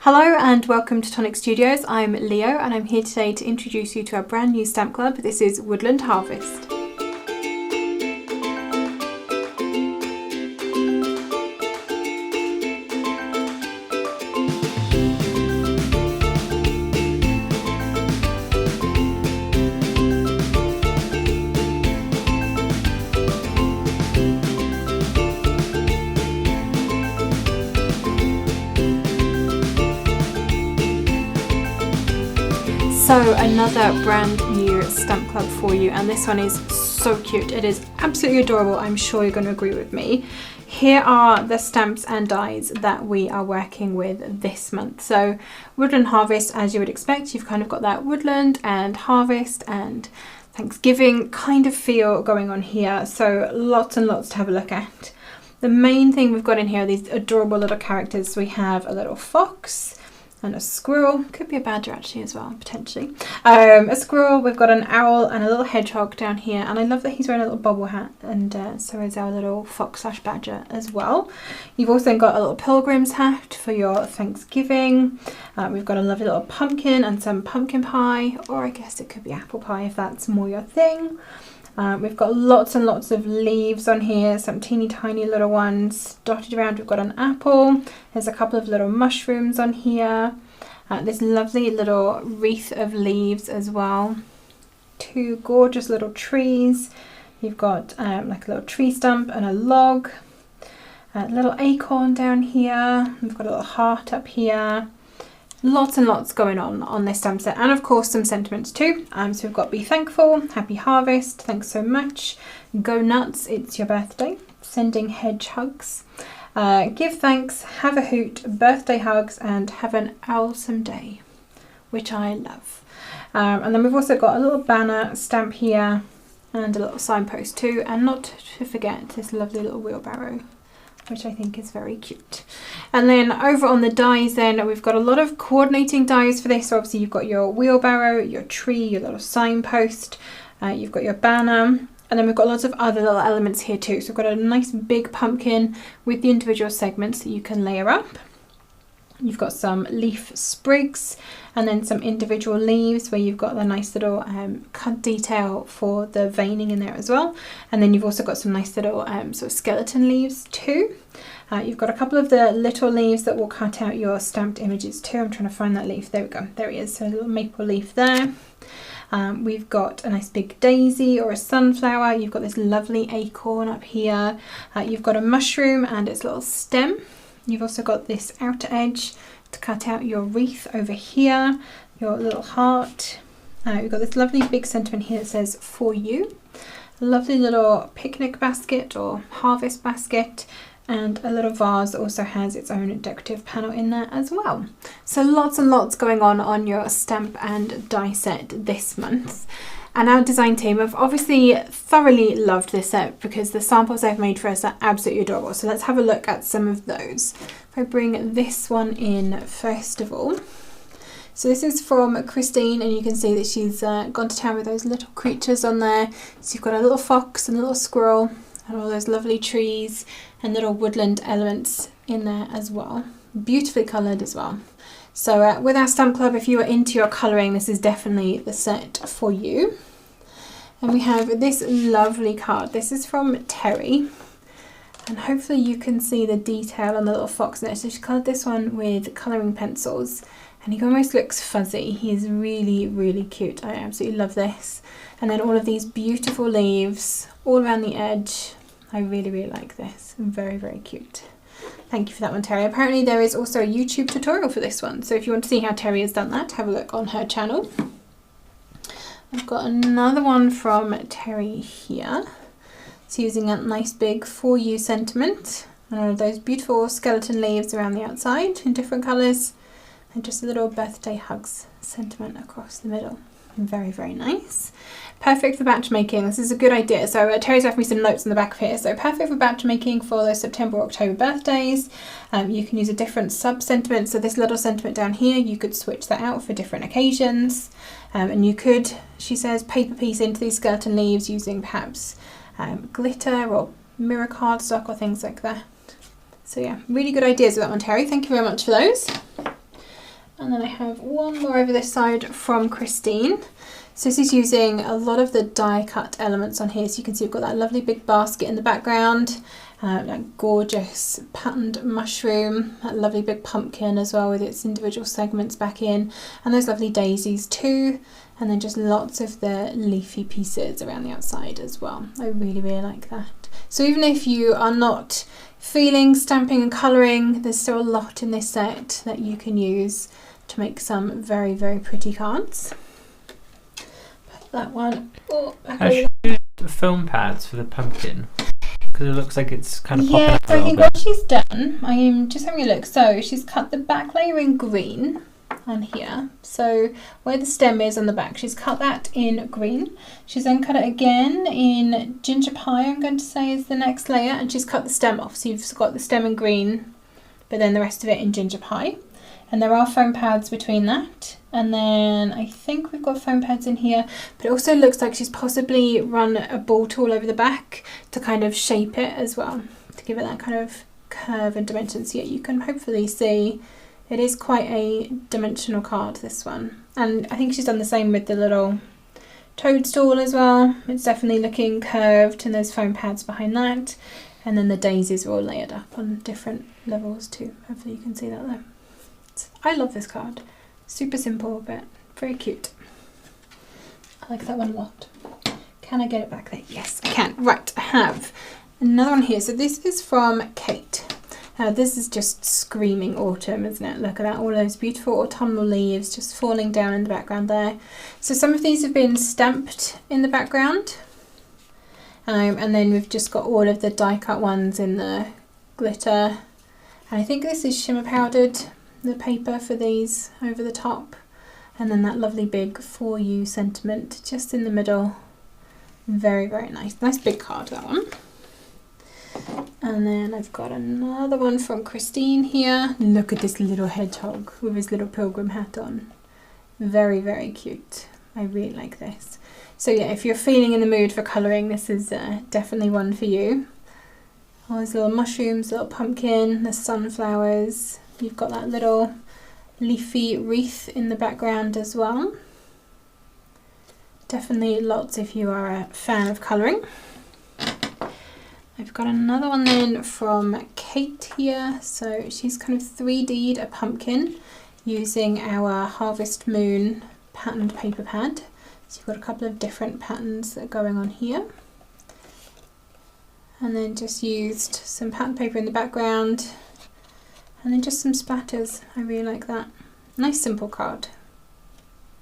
Hello and welcome to Tonic Studios. I'm Leo and I'm here today to introduce you to our brand new stamp club. This is Woodland Harvest. So another brand new stamp club for you, and this one is so cute. It is absolutely adorable. I'm sure you're going to agree with me. Here are the stamps and dies that we are working with this month. So Woodland Harvest, as you would expect, you've kind of got that woodland and harvest and Thanksgiving kind of feel going on here. So lots and lots to have a look at. The main thing we've got in here are these adorable little characters. We have a little fox and a squirrel, could be a badger actually as well, potentially. A squirrel, we've got an owl and a little hedgehog down here, and I love that he's wearing a little bobble hat, and so is our little fox slash badger as well. You've also got a little pilgrim's hat for your Thanksgiving. We've got a lovely little pumpkin and some pumpkin pie, or I guess it could be apple pie if that's more your thing. We've got lots and lots of leaves on here, some teeny tiny little ones dotted around. We've got an apple, there's a couple of little mushrooms on here, this lovely little wreath of leaves as well, two gorgeous little trees. You've got like a little tree stump and a log, a little acorn down here, we've got a little heart up here. Lots and lots going on this stamp set, and of course some sentiments too. So we've got be thankful, happy harvest, thanks so much, go nuts, it's your birthday, sending hedge hugs, give thanks, have a hoot, birthday hugs, and have an awesome day, which I love. And then we've also got a little banner stamp here and a little signpost too, and not to forget this lovely little wheelbarrow, which I think is very cute. And then over on the dies then, we've got a lot of coordinating dies for this. So obviously you've got your wheelbarrow, your tree, your little signpost, you've got your banner, and then we've got lots of other little elements here too. So we've got a nice big pumpkin with the individual segments that you can layer up. You've got some leaf sprigs and then some individual leaves where you've got the nice little cut detail for the veining in there as well. And then you've also got some nice little sort of skeleton leaves too. You've got a couple of the little leaves that will cut out your stamped images too. I'm trying to find that leaf. There we go. There he is. So a little maple leaf there. We've got a nice big daisy or a sunflower. You've got this lovely acorn up here. You've got a mushroom and its little stem. You've also got this outer edge to cut out your wreath over here, your little heart. You've got this lovely big sentiment here that says for you. A lovely little picnic basket or harvest basket, and a little vase that also has its own decorative panel in there as well. So lots and lots going on your stamp and die set this month. And our design team have obviously thoroughly loved this set because the samples they've made for us are absolutely adorable. So let's have a look at some of those. If I bring this one in first of all. So this is from Christine, and you can see that she's gone to town with those little creatures on there. So you've got a little fox and a little squirrel and all those lovely trees and little woodland elements in there as well. Beautifully coloured as well. So with our stamp club, if you are into your colouring, this is definitely the set for you. And we have this lovely card. This is from Terry, and hopefully you can see the detail on the little fox there. So she coloured this one with colouring pencils, and he almost looks fuzzy. He's really, really cute. I absolutely love this. And then all of these beautiful leaves all around the edge. I really, really like this. Very, very cute. Thank you for that one, Terry. Apparently there is also a YouTube tutorial for this one, so if you want to see how Terry has done that, have a look on her channel. I've got another one from Terry here. It's using a nice big for you sentiment and all of those beautiful skeleton leaves around the outside in different colours, and just a little birthday hugs sentiment across the middle. Very, very nice. Perfect for batch making. This is a good idea. So Terry's left me some notes in the back of here. So perfect for batch making for those September, October birthdays. You can use a different sub sentiment. So this little sentiment down here, you could switch that out for different occasions. And you could, she says, paper piece into these skeleton leaves using perhaps glitter or mirror cardstock or things like that. So yeah, really good ideas with that one, Terry. Thank you very much for those. And then I have one more over this side from Christine. So this is using a lot of the die cut elements on here. So you can see we've got that lovely big basket in the background, that gorgeous patterned mushroom, that lovely big pumpkin as well with its individual segments back in, and those lovely daisies too. And then just lots of the leafy pieces around the outside as well. I really, really like that. So even if you are not feeling stamping and colouring, there's still a lot in this set that you can use to make some very, very pretty cards. Put that one. Oh, I should use foam pads for the pumpkin because it looks like it's kind of popping up a so I little think bit. what she's done, I am just having a look. So she's cut the back layer in green on here. So where the stem is on the back, she's cut that in green. She's then cut it again in ginger pie, I'm going to say is the next layer, and she's cut the stem off. So you've got the stem in green, but then the rest of it in ginger pie. And there are foam pads between that. And then I think we've got foam pads in here, but it also looks like she's possibly run a ball tool over the back to kind of shape it as well, to give it that kind of curve and dimension. So yeah, you can hopefully see it is quite a dimensional card, this one. And I think she's done the same with the little toadstool as well. It's definitely looking curved, and there's foam pads behind that. And then the daisies are all layered up on different levels too. Hopefully you can see that there. I love this card. Super simple, but very cute. I like that one a lot. Can I get it back there? Yes, I can. Right, I have another one here. So this is from Kate. This is just screaming autumn, isn't it? Look at that, all those beautiful autumnal leaves just falling down in the background there. So some of these have been stamped in the background. And then we've just got all of the die cut ones in the glitter. And I think this is shimmer powdered, the paper for these over the top. And then that lovely big For You sentiment just in the middle. Very, very nice. Nice big card, that one. And then I've got another one from Christine here. Look at this little hedgehog with his little pilgrim hat on. Very, very cute. I really like this. So yeah, if you're feeling in the mood for colouring, this is definitely one for you. All those little mushrooms, little pumpkin, the sunflowers. You've got that little leafy wreath in the background as well. Definitely lots if you are a fan of colouring. I've got another one then from Kate here. So she's kind of 3D'd a pumpkin using our Harvest Moon patterned paper pad. So you've got a couple of different patterns that are going on here. And then just used some pattern paper in the background. And then just some splatters. I really like that. Nice simple card.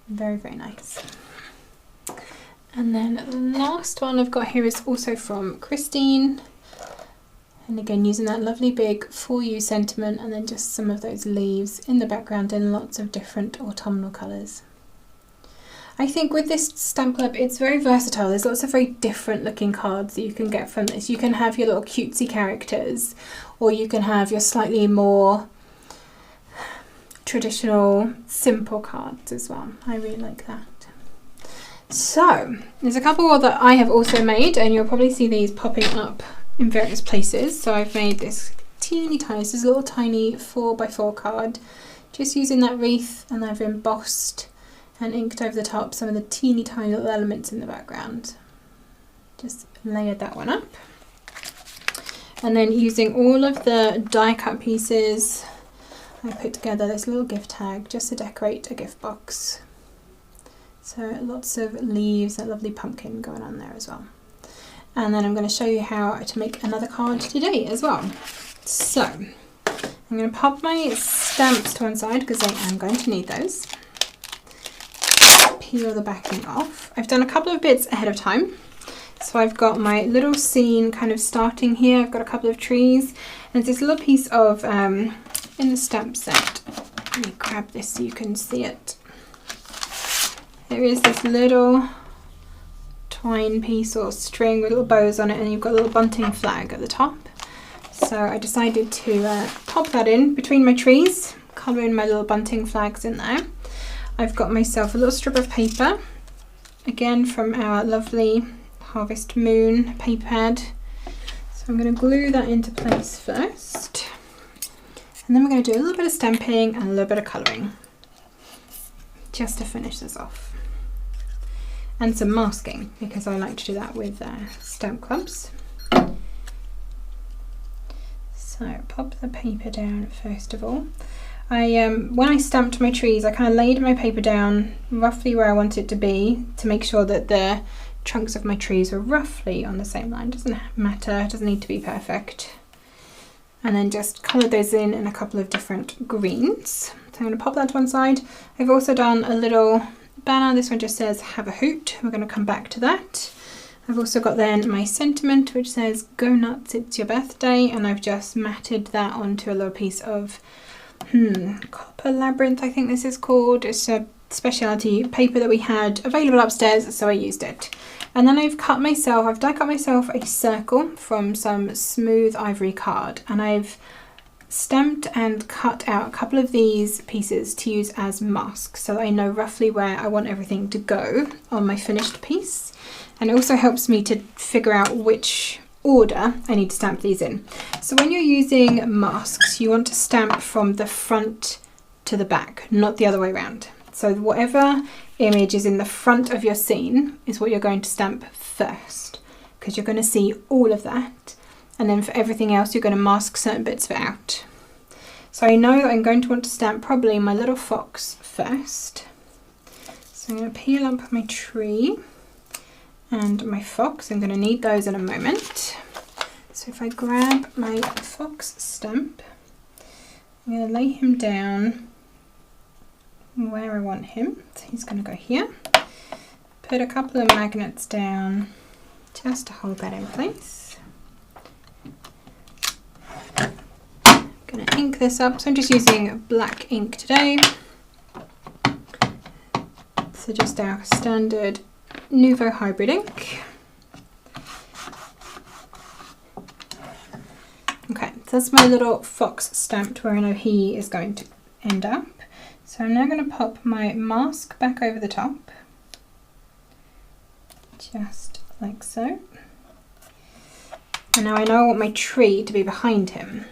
Very, very nice. And then the last one I've got here is also from Christine. And again, using that lovely big For You sentiment, and then just some of those leaves in the background in lots of different autumnal colours. I think with this stamp club, it's very versatile. There's lots of very different looking cards that you can get from this. You can have your little cutesy characters, or you can have your slightly more traditional, simple cards as well. I really like that. So, there's a couple more that I have also made, and you'll probably see these popping up in various places. So I've made this teeny tiny, this is a little tiny 4x4 card, just using that wreath, and I've embossed and inked over the top some of the teeny tiny little elements in the background. Just layered that one up. And then using all of the die cut pieces, I put together this little gift tag just to decorate a gift box. So lots of leaves, that lovely pumpkin going on there as well. And then I'm going to show you how to make another card today as well. So I'm going to pop my stamps to one side because I am going to need those. Peel the backing off. I've done a couple of bits ahead of time. So I've got my little scene kind of starting here. I've got a couple of trees, and it's this little piece of, in the stamp set, let me grab this so you can see it. There is this little twine piece or string with little bows on it, and you've got a little bunting flag at the top. So I decided to pop that in between my trees, colour in my little bunting flags in there. I've got myself a little strip of paper, again from our lovely Harvest Moon paper pad. So I'm going to glue that into place first, and then we're going to do a little bit of stamping and a little bit of colouring. just to finish this off. And some masking, because I like to do that with stamp clubs. So pop the paper down first of all. When I stamped my trees, I kind of laid my paper down roughly where I want it to be to make sure that the trunks of my trees were roughly on the same line. Doesn't matter, it doesn't need to be perfect. And then just coloured those in a couple of different greens. So I'm going to pop that to one side. I've also done a little banner. This one just says "Have a hoot." We're going to come back to that. I've also got then my sentiment which says "Go nuts, it's your birthday," and I've just matted that onto a little piece of copper labyrinth, I think this is called. It's a specialty paper that we had available upstairs, so I used it. And then I've die cut myself a circle from some smooth ivory card, and I've stamped and cut out a couple of these pieces to use as masks so that I know roughly where I want everything to go on my finished piece. And it also helps me to figure out which order I need to stamp these in. So when you're using masks, you want to stamp from the front to the back, not the other way around. So whatever image is in the front of your scene is what you're going to stamp first, because you're going to see all of that, and then for everything else you're going to mask certain bits of it out. So I know that I'm going to want to stamp probably my little fox first. So I'm going to peel up my tree and my fox. I'm going to need those in a moment. So if I grab my fox stamp, I'm going to lay him down where I want him. So he's going to go here. Put a couple of magnets down just to hold that in place. I'm going to ink this up. So I'm just using black ink today. So just our standard Nouveau hybrid ink. Okay, so that's my little fox stamped where I know he is going to end up. So I'm now going to pop my mask back over the top, just like so. And now I know I want my tree to be behind him.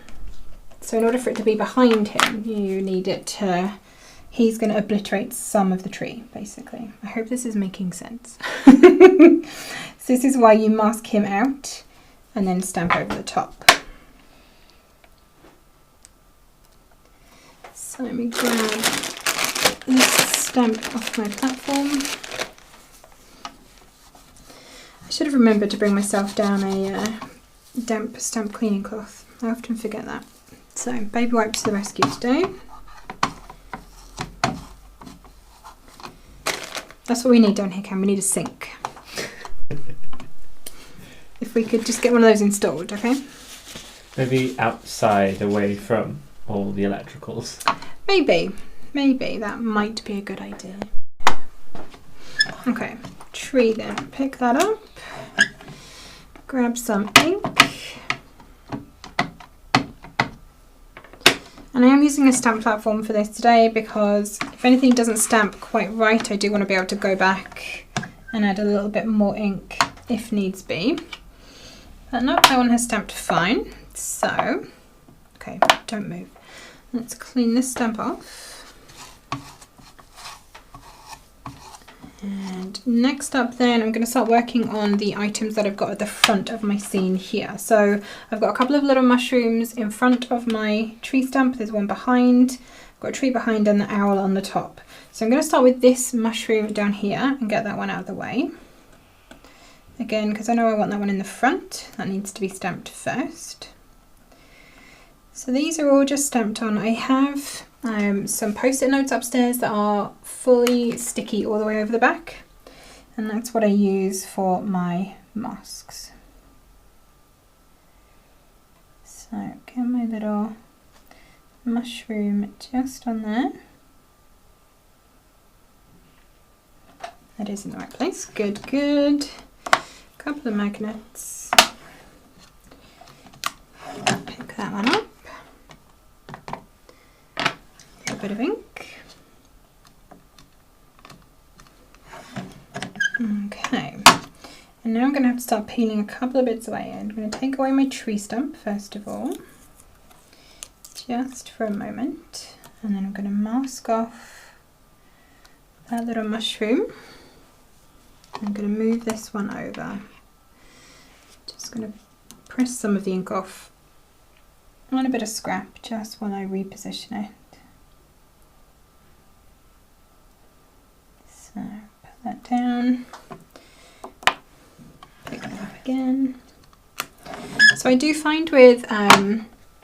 So in order for it to be behind him, you need it to, he's going to obliterate some of the tree, basically. I hope this is making sense. So this is why you mask him out and then stamp over the top. So let me grab this stamp off my platform. I should have remembered to bring myself down a damp stamp cleaning cloth. I often forget that. So baby wipes to the rescue today. That's what we need down here, Cam. We need a sink. If we could just get one of those installed, okay? Maybe outside, away from all the electricals. Maybe that might be a good idea. Okay, tree then. Pick that up. Grab some ink. And I am using a stamp platform for this today because if anything doesn't stamp quite right, I do want to be able to go back and add a little bit more ink if needs be. But no, that one has stamped fine. So, okay, don't move. Let's clean this stamp off. And next up then, I'm going to start working on the items that I've got at the front of my scene here. So I've got a couple of little mushrooms in front of my tree stamp. There's one behind, I've got a tree behind and the owl on the top. So I'm going to start with this mushroom down here and get that one out of the way. Again, because I know I want that one in the front, that needs to be stamped first. So these are all just stamped on. I have some post-it notes upstairs that are fully sticky all the way over the back, and that's what I use for my masks. So get my little mushroom just on there. That is in the right place. Good, good. Couple of magnets. Pick that one up. A bit of ink. Okay, and now I'm going to have to start peeling a couple of bits away. I'm going to take away my tree stump first of all, just for a moment, and then I'm going to mask off that little mushroom. I'm going to move this one over. Just going to press some of the ink off on a bit of scrap just while I reposition it. So put that down, pick that up again. So I do find with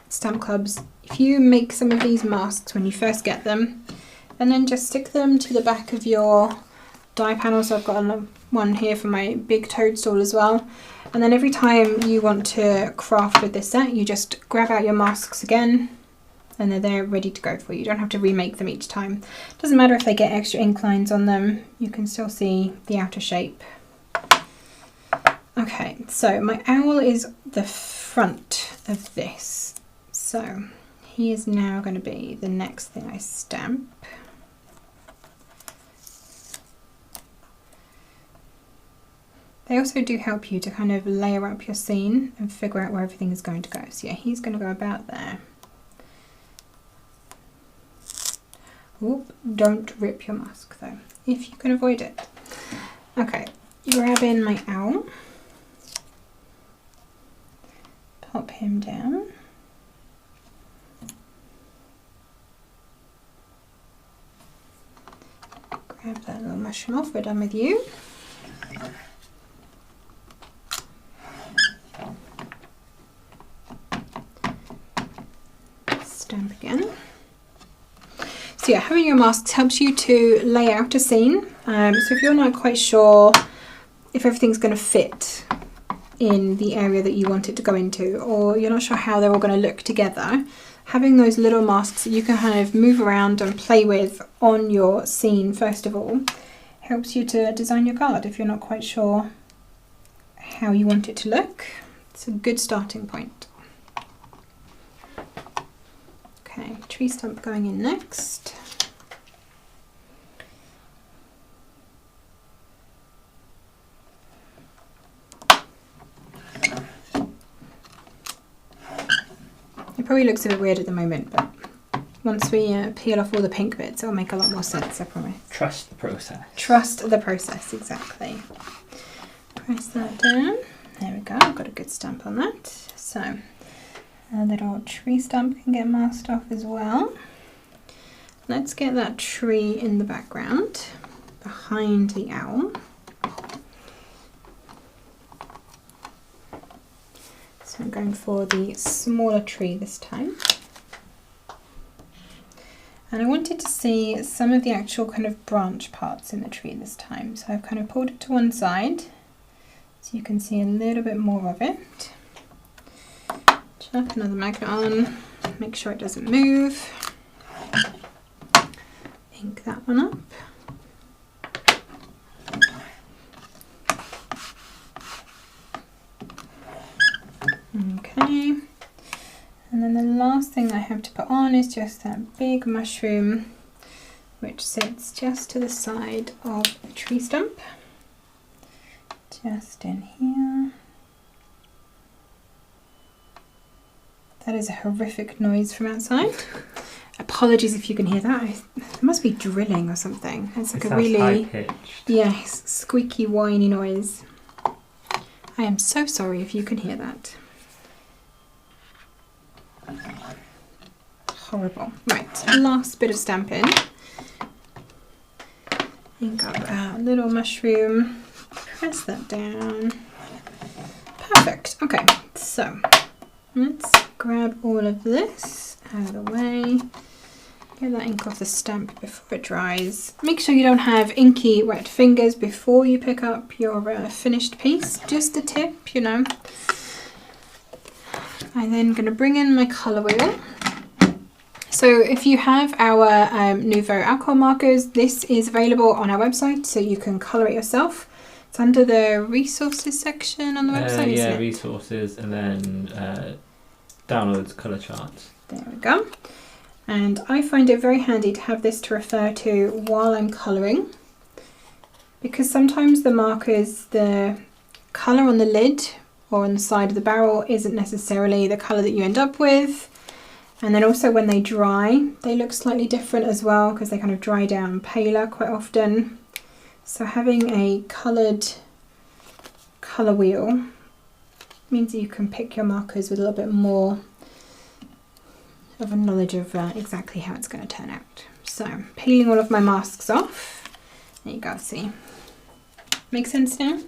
stamp clubs, if you make some of these masks when you first get them, and then just stick them to the back of your die panel. So I've got one here for my big toadstool as well. And then every time you want to craft with this set, you just grab out your masks again, and they're there ready to go for you. You don't have to remake them each time. Doesn't matter if they get extra ink lines on them, you can still see the outer shape. Okay, so my owl is the front of this. So he is now going to be the next thing I stamp. They also do help you to kind of layer up your scene and figure out where everything is going to go. So yeah, he's going to go about there. Oop, don't rip your mask though, if you can avoid it. Okay, grab in my owl. Pop him down. Grab that little mushroom off, we're done with you. Stamp again. So yeah, having your masks helps you to lay out a scene. So if you're not quite sure if everything's going to fit in the area that you want it to go into, or you're not sure how they're all going to look together, having those little masks that you can kind of move around and play with on your scene first of all helps you to design your card if you're not quite sure how you want it to look. It's a good starting point. Okay, tree stump going in next. It probably looks a bit weird at the moment, but once we peel off all the pink bits, it'll make a lot more sense, I promise. Trust the process. Trust the process, exactly. Press that down. There we go, I've got a good stamp on that. So a little tree stump can get masked off as well. Let's get that tree in the background behind the owl. So I'm going for the smaller tree this time. And I wanted to see some of the actual kind of branch parts in the tree this time. So I've kind of pulled it to one side so you can see a little bit more of it. Chuck another magnet on, make sure it doesn't move. Ink that one up. Okay, and then the last thing I have to put on is just that big mushroom which sits just to the side of the tree stump. Just in here. That is a horrific noise from outside. Apologies if you can hear that. It must be drilling or something. It's like a really high-pitched. Yes, squeaky, whiny noise. I am so sorry if you can hear that. Horrible. Right, last bit of stamping. Ink up our little mushroom. Press that down. Perfect. Okay, so let's grab all of this out of the way. Get that ink off the stamp before it dries. Make sure you don't have inky wet fingers before you pick up your finished piece. Just a tip, you know. I'm then going to bring in my colour wheel. So if you have our Nouveau alcohol markers, this is available on our website, so you can colour it yourself. It's under the resources section on the website, isn't it? Resources, and then downloads colour charts. There we go. And I find it very handy to have this to refer to while I'm colouring, because sometimes the markers, the colour on the lid or on the side of the barrel isn't necessarily the colour that you end up with. And then also when they dry, they look slightly different as well because they kind of dry down paler quite often. So having a coloured colour wheel means that you can pick your markers with a little bit more of a knowledge of exactly how it's going to turn out. So peeling all of my masks off. There you go, see. Make sense now?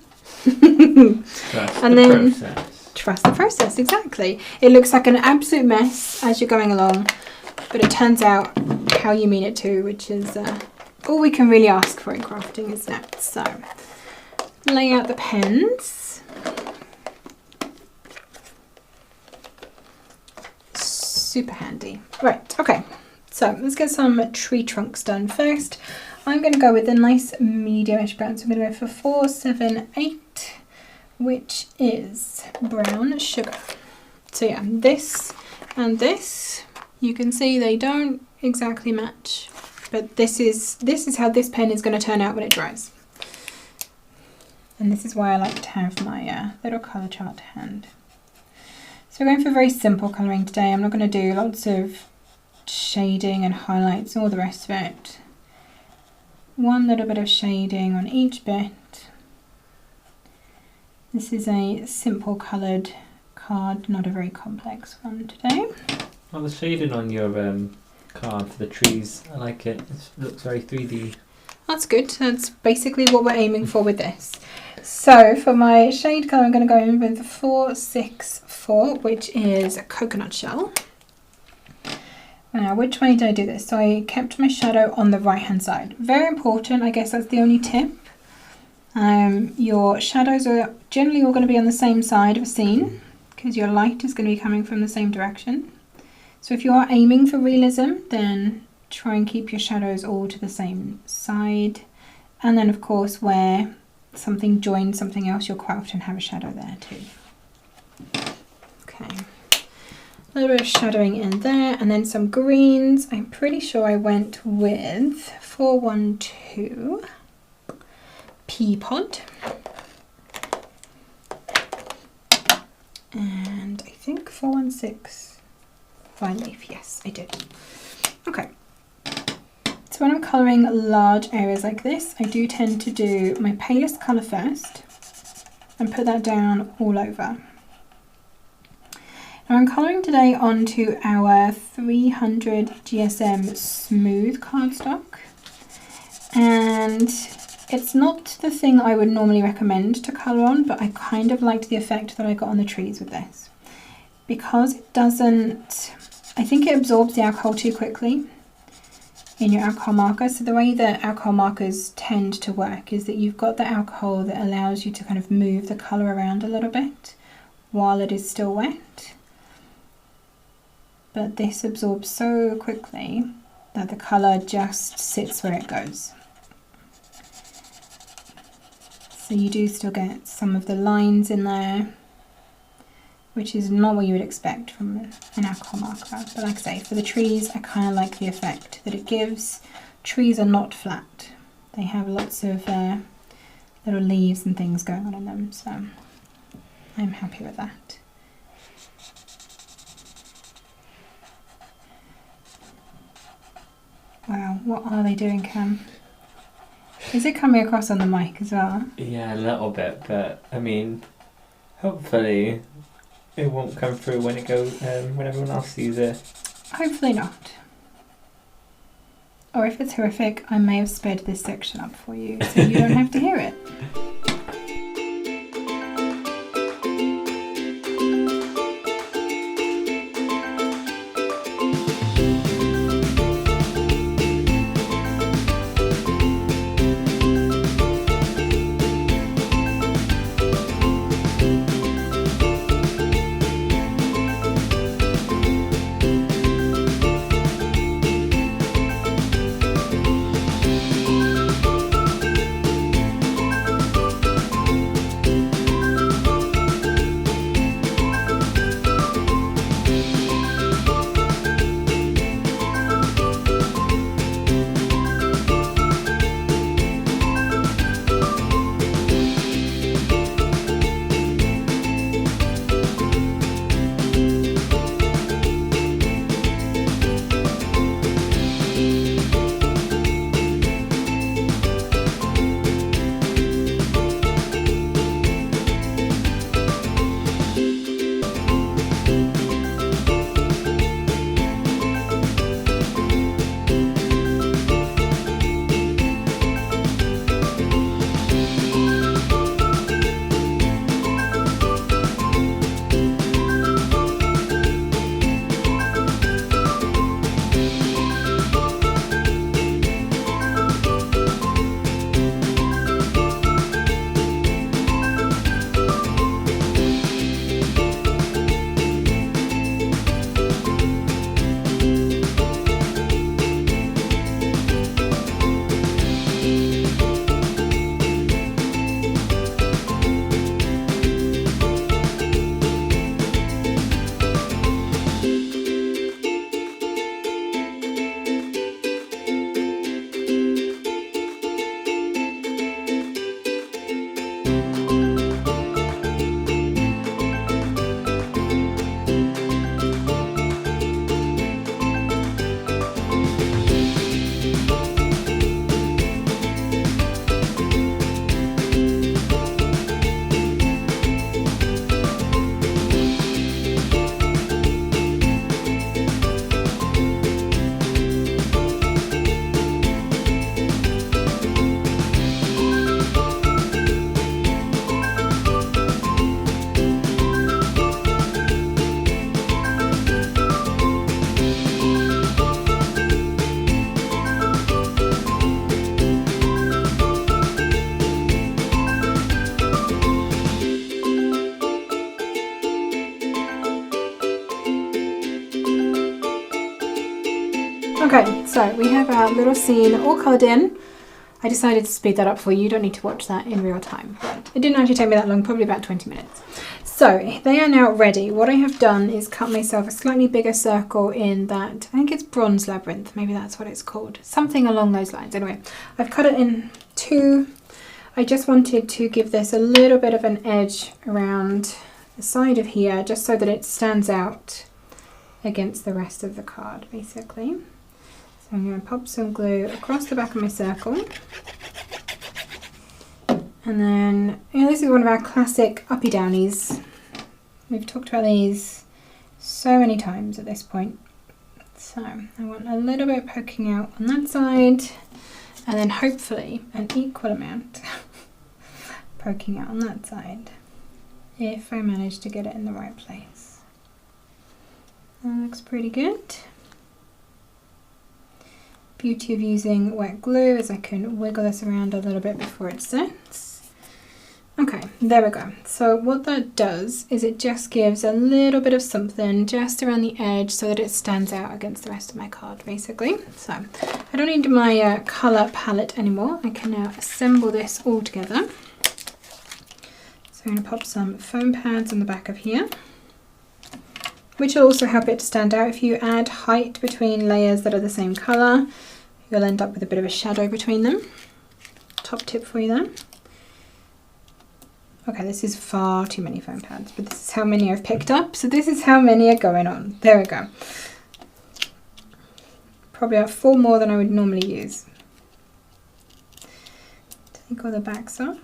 Trust the process, exactly. It looks like an absolute mess as you're going along, but it turns out how you mean it to, which is all we can really ask for in crafting, isn't it? So lay out the pens. Super handy. Right, okay, so let's get some tree trunks done first. I'm going to go with a nice medium-ish brown, so I'm going to go for 478, which is brown sugar. So yeah, this and this, you can see they don't exactly match, but this is how this pen is going to turn out when it dries. And this is why I like to have my little colour chart to hand. So we're going for very simple colouring today. I'm not going to do lots of shading and highlights and all the rest of it. One little bit of shading on each bit. This is a simple coloured card, not a very complex one today. Well, the shading on your card for the trees, I like it. It looks very 3D. That's good. That's basically what we're aiming for with this. So for my shade colour, I'm going to go in with 464, which is a coconut shell. Now, which way did I do this? So I kept my shadow on the right hand side. Very important, I guess that's the only tip. Your shadows are generally all going to be on the same side of a scene because your light is going to be coming from the same direction. So if you are aiming for realism, then try and keep your shadows all to the same side. And then of course where something joins something else, you'll quite often have a shadow there too. Okay. A little bit of shadowing in there, and then some greens. I'm pretty sure I went with 412 pea pod, and I think 416 vine leaf. Yes, I did. Okay. So when I'm colouring large areas like this, I do tend to do my palest colour first and put that down all over. Now I'm colouring today onto our 300 GSM smooth cardstock, and it's not the thing I would normally recommend to colour on, but I kind of liked the effect that I got on the trees with this. Because it doesn't, I think it absorbs the alcohol too quickly in your alcohol marker. So the way that alcohol markers tend to work is that you've got the alcohol that allows you to kind of move the colour around a little bit while it is still wet. But this absorbs so quickly that the colour just sits where it goes. So you do still get some of the lines in there, which is not what you would expect from an alcohol marker. But like I say, for the trees, I kind of like the effect that it gives. Trees are not flat. They have lots of little leaves and things going on in them, so I'm happy with that. Wow, what are they doing, Cam? Is it coming across on the mic as well? Yeah, a little bit, but I mean, hopefully it won't come through when it goes when everyone else sees it. Hopefully not. Or if it's horrific, I may have sped this section up for you so you don't have to hear it. So we have our little scene all coloured in. I decided to speed that up for you. You don't need to watch that in real time, but it didn't actually take me that long, probably about 20 minutes. So they are now ready. What I have done is cut myself a slightly bigger circle in that, I think it's bronze labyrinth, maybe that's what it's called. Something along those lines. Anyway, I've cut it in two. I just wanted to give this a little bit of an edge around the side of here, just so that it stands out against the rest of the card, basically. So I'm going to pop some glue across the back of my circle. And then, this is one of our classic uppy downies. We've talked about these so many times at this point. So I want a little bit poking out on that side, and then hopefully an equal amount poking out on that side, if I manage to get it in the right place. That looks pretty good. Beauty of using wet glue is I can wiggle this around a little bit before it sets. Okay, there we go. So what that does is it just gives a little bit of something just around the edge so that it stands out against the rest of my card, basically. So I don't need my colour palette anymore. I can now assemble this all together. So I'm going to pop some foam pads on the back of here, which will also help it to stand out. If you add height between layers that are the same colour, you'll end up with a bit of a shadow between them. Top tip for you there. Okay, this is far too many foam pads, but this is how many I've picked up. So this is how many are going on. There we go. Probably about 4 more than I would normally use. Take all the backs off.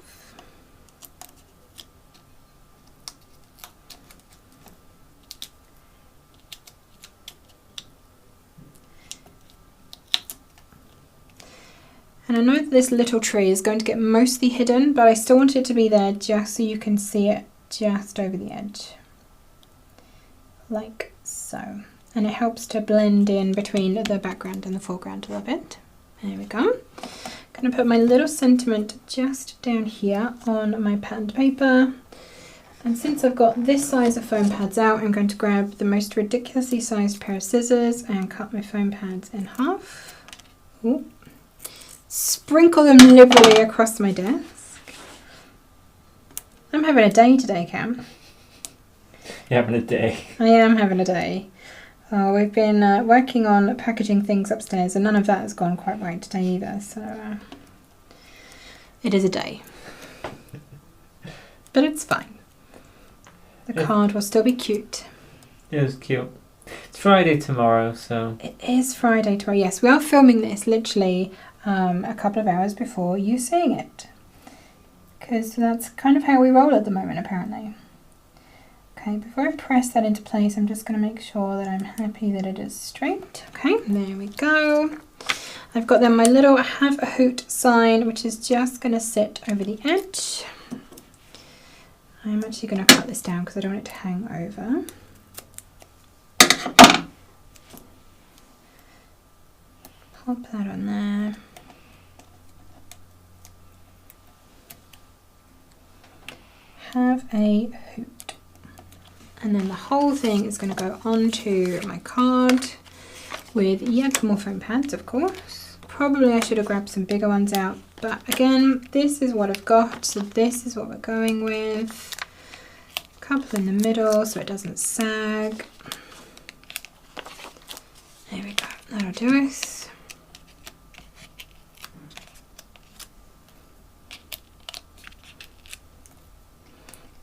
And I know that this little tree is going to get mostly hidden, but I still want it to be there just so you can see it just over the edge. Like so. And it helps to blend in between the background and the foreground a little bit. There we go. I'm going to put my little sentiment just down here on my patterned paper. And since I've got this size of foam pads out, I'm going to grab the most ridiculously sized pair of scissors and cut my foam pads in half. Ooh. Sprinkle them liberally across my desk. I'm having a day today, Cam. You're having a day. I am having a day. We've been working on packaging things upstairs, and none of that has gone quite right today either, so it is a day. But it's fine. The card will still be cute. It was cute. It's Friday tomorrow, so... It is Friday tomorrow, yes. We are filming this literally a couple of hours before you seeing it, because that's kind of how we roll at the moment, apparently. Okay, before I press that into place, I'm just going to make sure that I'm happy that it is straight. Okay, there we go. I've got then my little have a hoot sign, which is just going to sit over the edge. I'm actually going to cut this down because I don't want it to hang over. Pop that on there. Have a hoot. And then the whole thing is going to go onto my card with yet more foam pads, of course. Probably I should have grabbed some bigger ones out, but again, this is what I've got, so this is what we're going with. A couple in the middle so it doesn't sag. There we go, that'll do us.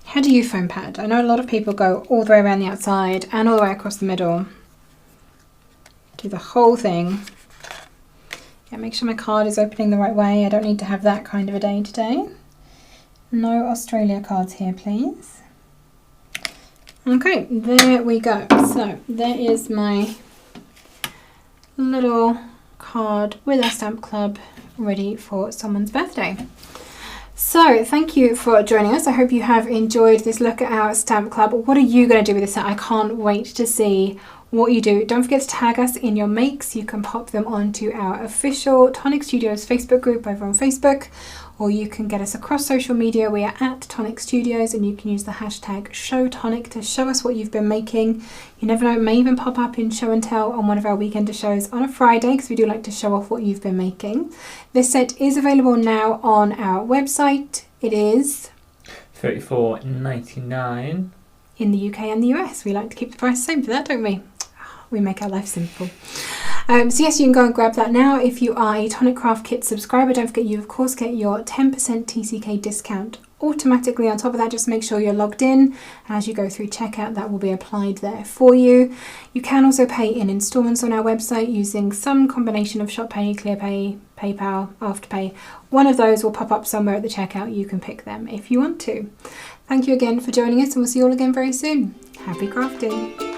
How do you foam pad? I know a lot of people go all the way around the outside and all the way across the middle. Do the whole thing. Yeah, make sure my card is opening the right way. I don't need to have that kind of a day today. No Australia cards here, please. Okay, there we go. So there is my little card with our stamp club ready for someone's birthday. So thank you for joining us. I hope you have enjoyed this look at our stamp club. What are you going to do with this set? I can't wait to see what you do, don't forget to tag us in your makes. You can pop them onto our official Tonic Studios Facebook group over on Facebook, or you can get us across social media. We are at Tonic Studios, and you can use the hashtag #ShowTonic to show us what you've been making. You never know, it may even pop up in Show and Tell on one of our weekender shows on a Friday, because we do like to show off what you've been making. This set is available now on our website. It is $34.99 in the UK and the US. We like to keep the price the same for that, don't we? We make our life simple. So yes, you can go and grab that now. If you are a Tonic Craft Kit subscriber, don't forget you of course get your 10% TCK discount automatically on top of that. Just make sure you're logged in. As you go through checkout, that will be applied there for you. You can also pay in installments on our website using some combination of ShopPay, ClearPay, PayPal, Afterpay. One of those will pop up somewhere at the checkout. You can pick them if you want to. Thank you again for joining us, and we'll see you all again very soon. Happy crafting!